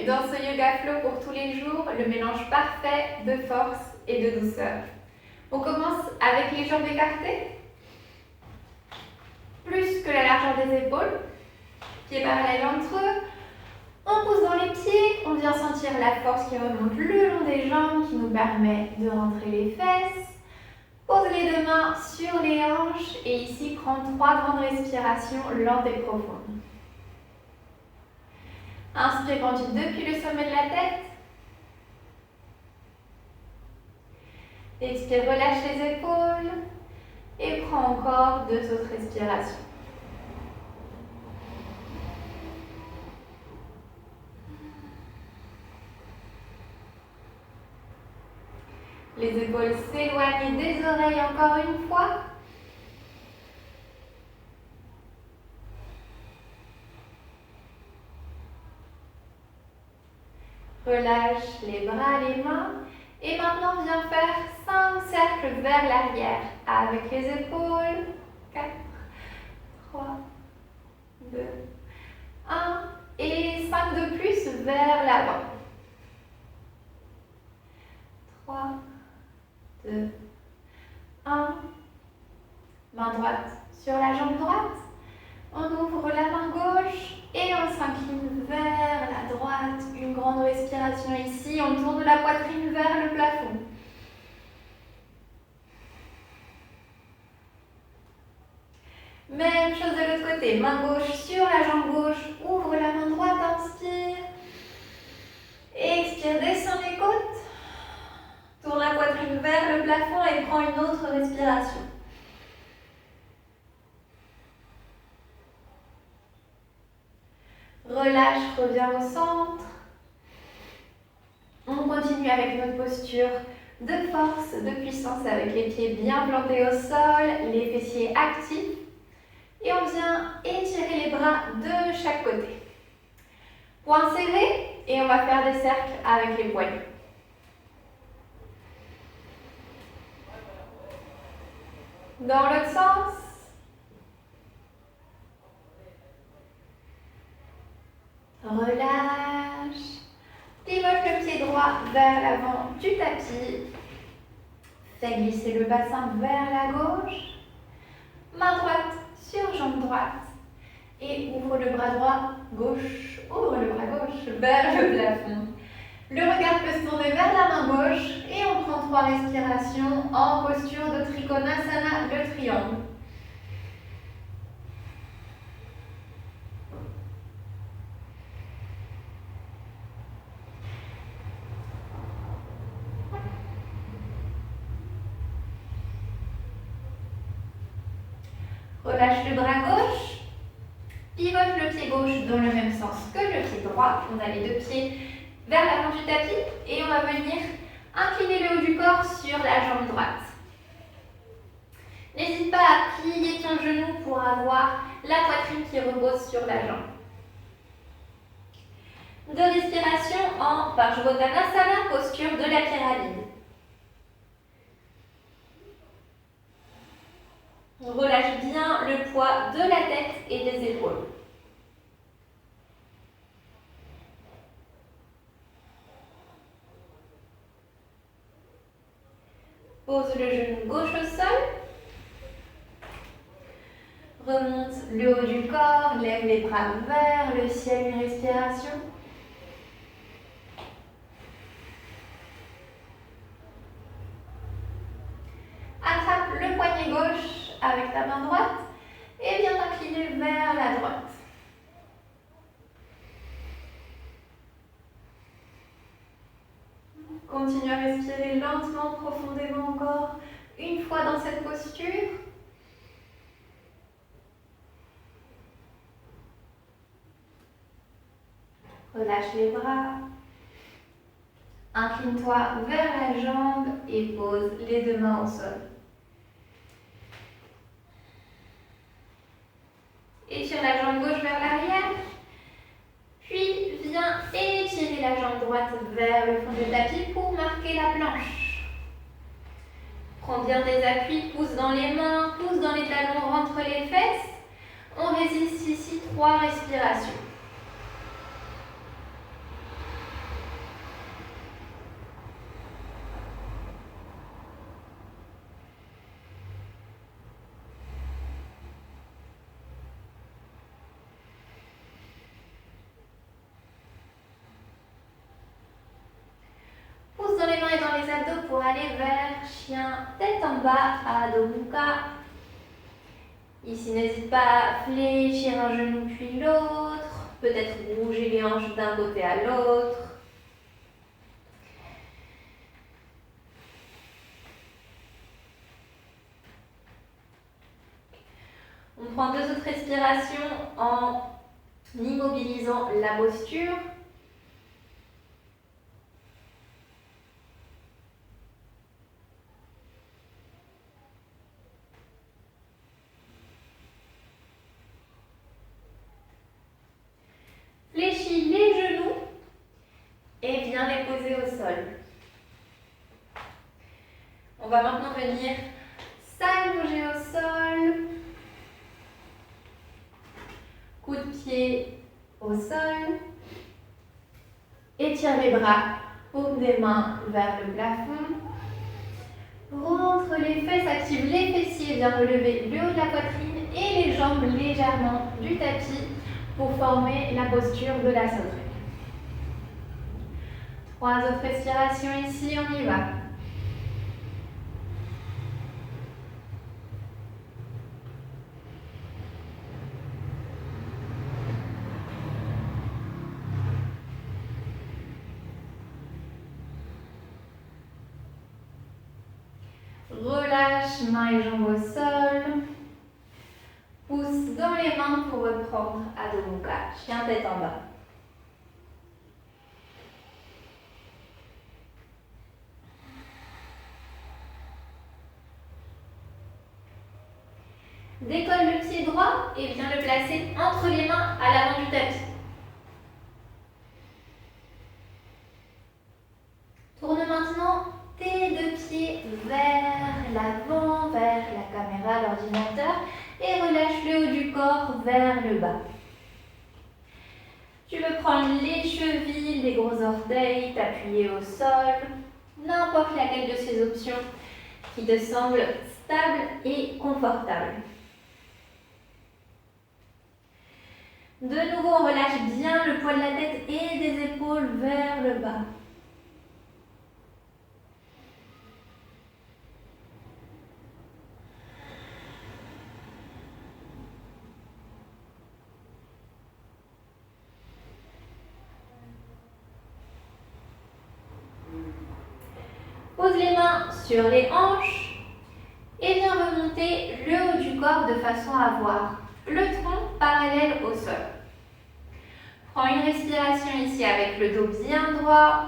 bienvenue dans ce Yoga Flow pour tous les jours, le mélange parfait de force et de douceur. On commence avec les jambes écartées, plus que la largeur des épaules, pieds parallèles entre eux. On pousse dans les pieds, on vient sentir la force qui remonte le long des jambes, qui nous permet de rentrer les fesses. Pose les deux mains sur les hanches et ici prends 3 grandes respirations lentes et profondes. Inspire conduite depuis le sommet de la tête. Expire, relâche les épaules. Et prends encore 2 autres respirations. Les épaules s'éloignent des oreilles encore une fois. Relâche les bras, les mains. Et maintenant, viens faire 5 cercles vers l'arrière avec les épaules. 4, 3, 2, 1. Et 5 de plus vers l'avant. 3, 2, 1. Main droite sur la jambe droite. On ouvre la main gauche et on s'incline vers la droite. Une grande respiration ici. On tourne la poitrine vers le plafond. Même chose de l'autre côté. Main gauche sur la jambe gauche. Ouvre la main droite, inspire. Expire, descends les côtes. Tourne la poitrine vers le plafond et prends une autre respiration. Relâche, reviens au centre. On continue avec notre posture de force, de puissance avec les pieds bien plantés au sol, les fessiers actifs. Et on vient étirer les bras de chaque côté. Poings serrés et on va faire des cercles avec les poignets. Dans l'autre sens. Relâche. Pivote le pied droit vers l'avant du tapis. Fais glisser le bassin vers la gauche. Main droite sur jambe droite. Et ouvre le bras droit gauche. Ouvre le bras gauche vers le plafond. Le regard peut se tourner vers la main gauche. Et on prend 3 respirations en posture de Trikonasana, le triangle. Relâche le bras gauche, pivote le pied gauche dans le même sens que le pied droit. On a les 2 pieds vers l'avant du tapis et on va venir incliner le haut du corps sur la jambe droite. N'hésite pas à plier ton genou pour avoir la poitrine qui repose sur la jambe. 2 respirations en Parsvottanasana, posture de la pyramide. Relâche bien le poids de la tête et des épaules. Pose le genou gauche au sol. Remonte le haut du corps, lève les bras vers le ciel, une respiration. Attrape le poignet gauche avec ta main droite et viens t'incliner vers la droite. Continue à respirer lentement, profondément encore une fois dans cette posture. Relâche les bras. Incline-toi vers la jambe et pose les 2 mains au sol. Étire la jambe gauche vers l'arrière. Puis viens étirer la jambe droite vers le fond du tapis pour marquer la planche. Prends bien des appuis, pousse dans les mains, pousse dans les talons, rentre les fesses. On résiste ici 3 respirations. dans les mains et dans les abdos pour aller vers chien tête en bas, Adho Mukha. Ici, n'hésite pas à fléchir un genou puis l'autre, peut-être bouger les hanches d'un côté à l'autre. On prend 2 autres respirations en immobilisant la posture. Fléchis les genoux et viens les poser au sol. On va maintenant venir s'allonger au sol. Coup de pied au sol. Étire les bras, paume des mains vers le plafond. Rentre les fesses, active les fessiers, viens relever le haut de la poitrine et les jambes légèrement du tapis pour former la posture de la sauterelle. 3 autres respirations ici, on y va. Relâche mains et jambes au sol. Pousse dans les mains pour reprendre Adho Mukha, chien tête en bas. Décolle le pied droit et viens le placer entre les mains à l'avant du tapis. Tourne maintenant tes 2 pieds vers l'avant, vers la caméra, l'ordinateur et relâche le haut du corps vers le bas. Tu peux prendre les chevilles, les gros orteils, t'appuyer au sol, n'importe laquelle de ces options qui te semble stable et confortable. De nouveau, on relâche bien le poids de la tête et des épaules vers le bas. Pose les mains sur les hanches et viens remonter le haut du corps de façon à avoir le tronc parallèle au sol. Prends une respiration ici avec le dos bien droit.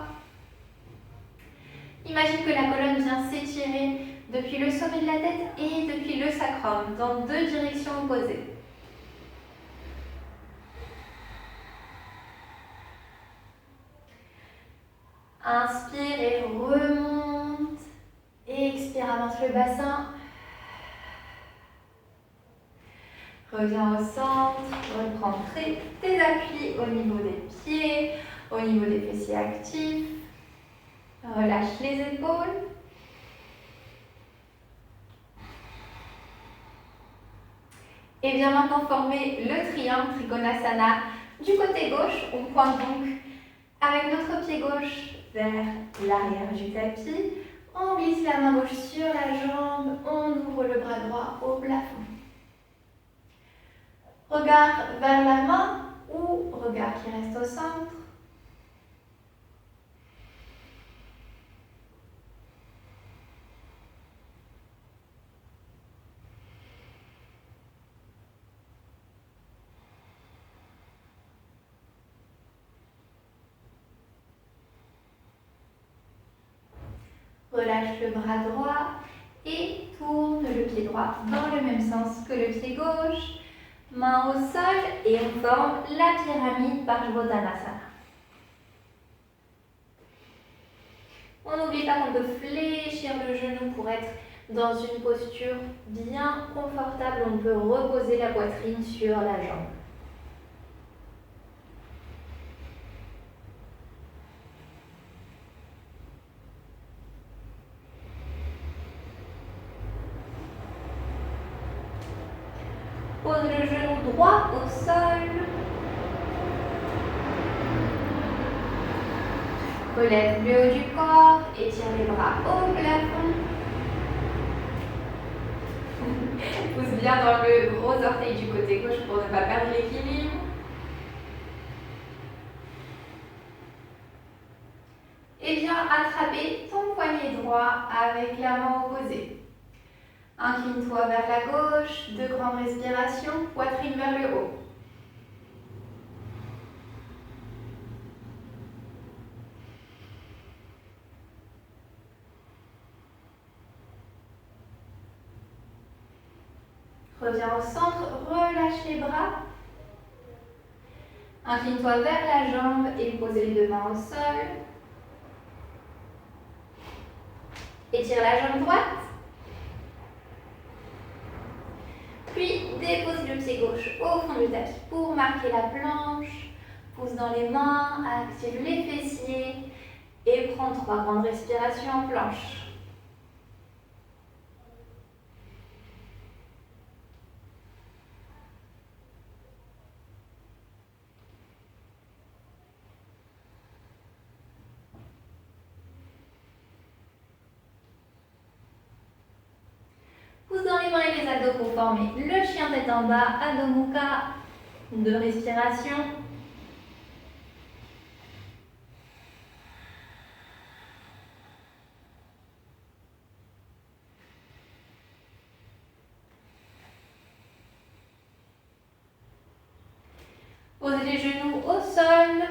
Imagine que la colonne vient s'étirer depuis le sommet de la tête et depuis le sacrum dans 2 directions opposées. Inspire et remonte. Expire, avance le bassin. Reviens au centre, reprends tes appuis au niveau des pieds, au niveau des fessiers actifs. Relâche les épaules. Et viens maintenant former le triangle Trikonasana du côté gauche. On pointe donc avec notre pied gauche vers l'arrière du tapis. On glisse la main gauche sur la jambe. On ouvre le bras droit au plafond. Regard vers la main ou regard qui reste au centre. Relâche le bras droit et tourne le pied droit dans le même sens que le pied gauche. Main au sol et on forme la pyramide Parsvottanasana. On n'oublie pas qu'on peut fléchir le genou pour être dans une posture bien confortable. On peut reposer la poitrine sur la jambe. Pose le genou droit au sol. Relève le haut du corps, étire les bras au plafond. Pousse bien dans le gros orteil du côté gauche pour ne pas perdre l'équilibre. Et viens attraper ton poignet droit avec la main opposée. Incline-toi vers la gauche, 2 grandes respirations, poitrine vers le haut. Reviens au centre, relâche les bras. Incline-toi vers la jambe et pose les 2 mains au sol. Étire la jambe droite. Puis dépose le pied gauche au fond du tapis pour marquer la planche. Pousse dans les mains, active les fessiers et prends 3 grandes respirations en planche. Pousse dans les mains et les abdos pour former le chien tête en bas, Adho Mukha. 2 respirations. Pose les genoux au sol.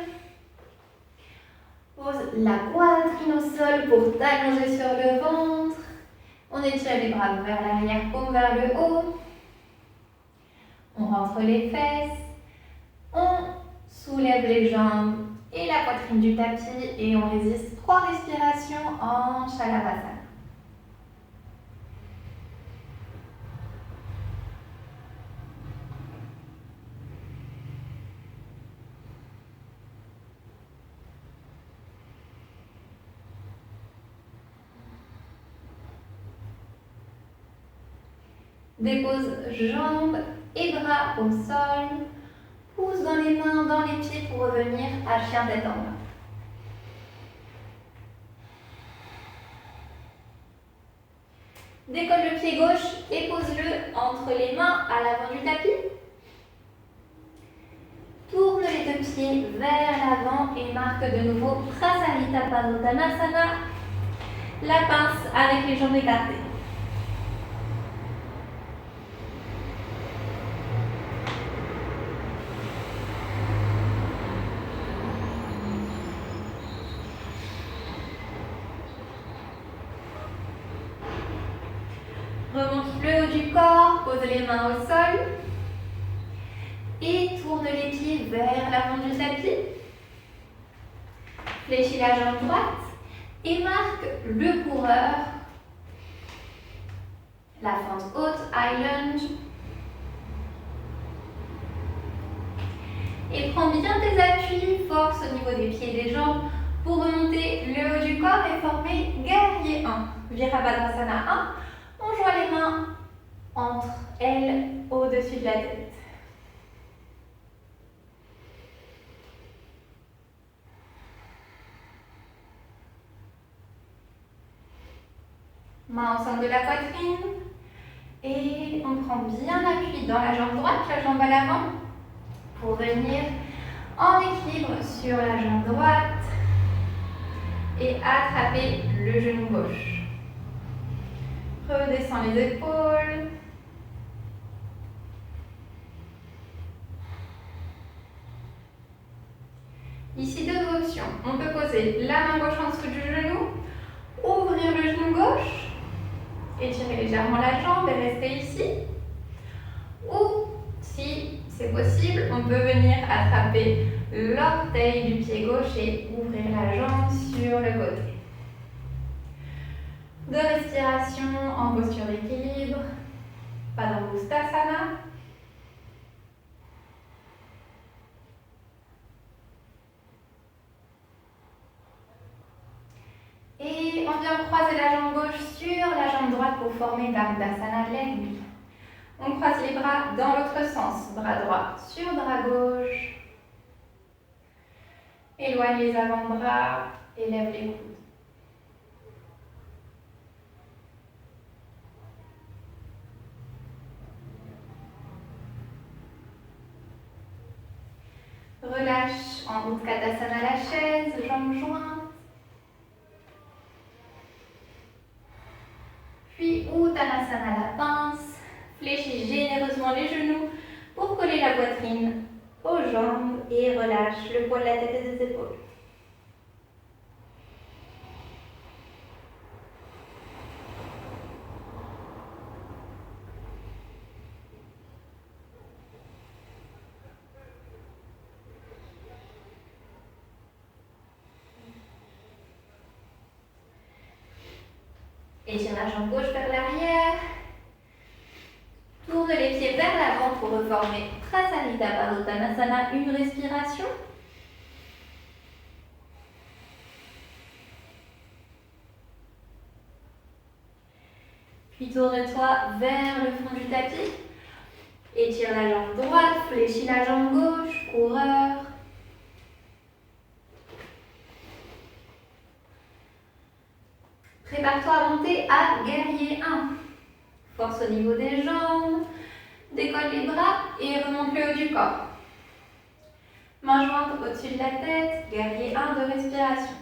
Pose la poitrine au sol pour t'allonger sur le ventre. On étire les bras vers l'arrière, paume vers le haut. On rentre les fesses. On soulève les jambes et la poitrine du tapis et on résiste 3 respirations en Shalabhasana. Dépose jambes et bras au sol. Pousse dans les mains, dans les pieds pour revenir à chien tête en bas. Décolle le pied gauche et pose-le entre les mains à l'avant du tapis. Tourne les 2 pieds vers l'avant et marque de nouveau Prasarita Padottanasana. La pince avec les jambes écartées. Remonte le haut du corps, pose les mains au sol et tourne les pieds vers l'avant du tapis. Fléchis la jambe droite et marque le coureur. La fente haute, high lunge. Et prends bien tes appuis, force au niveau des pieds et des jambes pour remonter le haut du corps et former guerrier 1. Virabhadrasana 1. On joint les mains entre elles au-dessus de la tête. Main au centre de la poitrine. Et on prend bien appui dans la jambe droite, la jambe à l'avant, pour venir en équilibre sur la jambe droite et attraper le genou gauche. Redescends les épaules. Ici, 2 options. On peut poser la main gauche en dessous du genou, ouvrir le genou gauche, étirer légèrement la jambe et rester ici. Ou, si c'est possible, on peut venir attraper l'orteil du pied gauche et ouvrir la jambe sur le côté. 2 respirations en posture d'équilibre, Padangusthasana. Et on vient croiser la jambe gauche sur la jambe droite pour former Dardasana Leg. On croise les bras dans l'autre sens, bras droit sur bras gauche. Éloigne les avant-bras et lève les coudes. Relâche en Utkatasana la chaise, jambes jointes. Puis Uttanasana la pince. Fléchis généreusement les genoux pour coller la poitrine aux jambes et relâche le poids de la tête et des épaules. Étire la jambe gauche vers l'arrière. Tourne les pieds vers l'avant pour reformer Trasalita Padottanasana, une respiration. Puis tourne-toi vers le fond du tapis. Étire la jambe droite, fléchis la jambe gauche, coureur. Prépare-toi à monter à guerrier 1. Force au niveau des jambes. Décolle les bras et remonte le haut du corps. Main jointe au-dessus de la tête, guerrier 1 de respiration.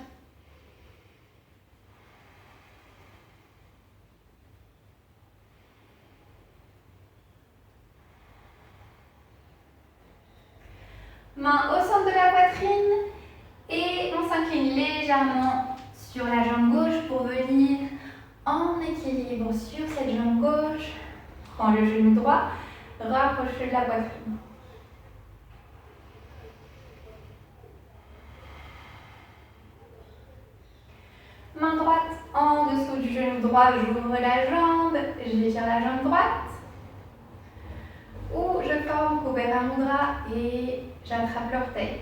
Main au centre de la poitrine et on s'incline légèrement sur la jambe gauche pour venir en équilibre sur cette jambe gauche. Prends le genou droit, rapproche-le de la poitrine. Main droite en dessous du genou droit, j'ouvre la jambe, j'étire la jambe droite. Ou je forme Kubera Mudra et j'attrape l'orteil.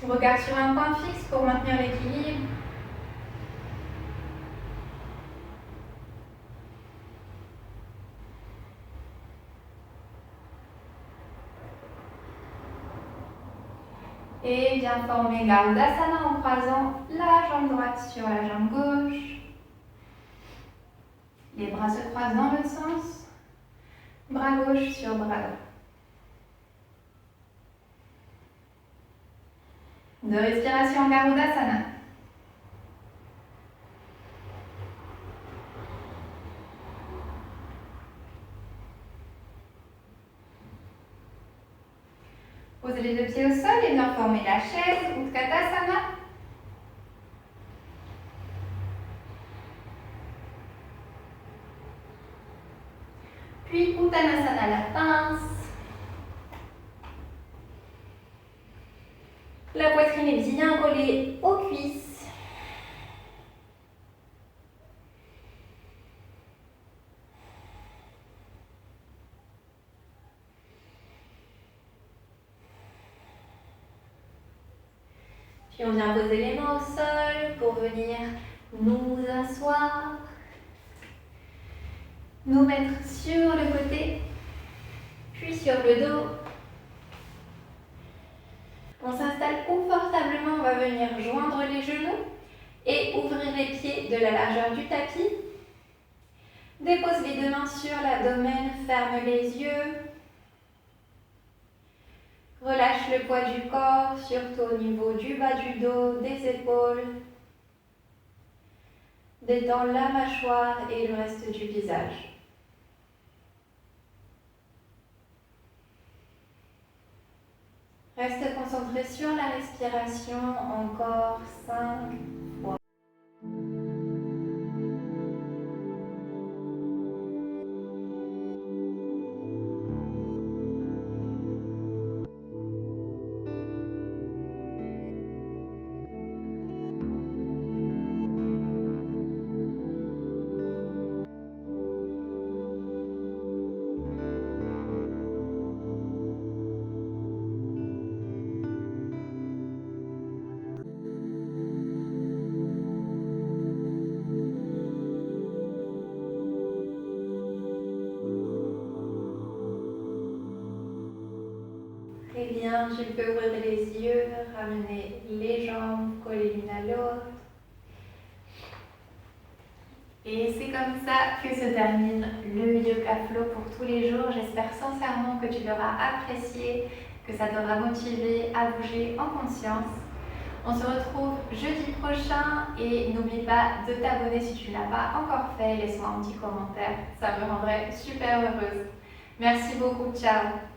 Regard sur un point fixe pour maintenir l'équilibre. Et bien former Garudasana en croisant la jambe droite sur la jambe gauche. Les bras se croisent dans l'autre sens. Bras gauche sur bras droit. De respiration Garudasana. Posez les deux pieds au sol et bien former la chaise, Utkatasana. Puis Uttanasana la pince. La poitrine est bien collée aux cuisses. Puis on vient poser les mains au sol pour venir nous asseoir. Nous mettre sur le côté, puis sur le dos. On s'installe confortablement, on va venir joindre les genoux et ouvrir les pieds de la largeur du tapis. Dépose les deux mains sur l'abdomen, ferme les yeux. Relâche le poids du corps, surtout au niveau du bas du dos, des épaules. Détends la mâchoire et le reste du visage. Reste concentré sur la respiration, encore 5 fois. Très bien, tu peux ouvrir les yeux, ramener les jambes, coller l'une à l'autre. Et c'est comme ça que se termine le Yoga Flow pour tous les jours. J'espère sincèrement que tu l'auras apprécié, que ça t'aura motivé à bouger en conscience. On se retrouve jeudi prochain et n'oublie pas de t'abonner si tu ne l'as pas encore fait. Laisse-moi un petit commentaire, ça me rendrait super heureuse. Merci beaucoup, ciao!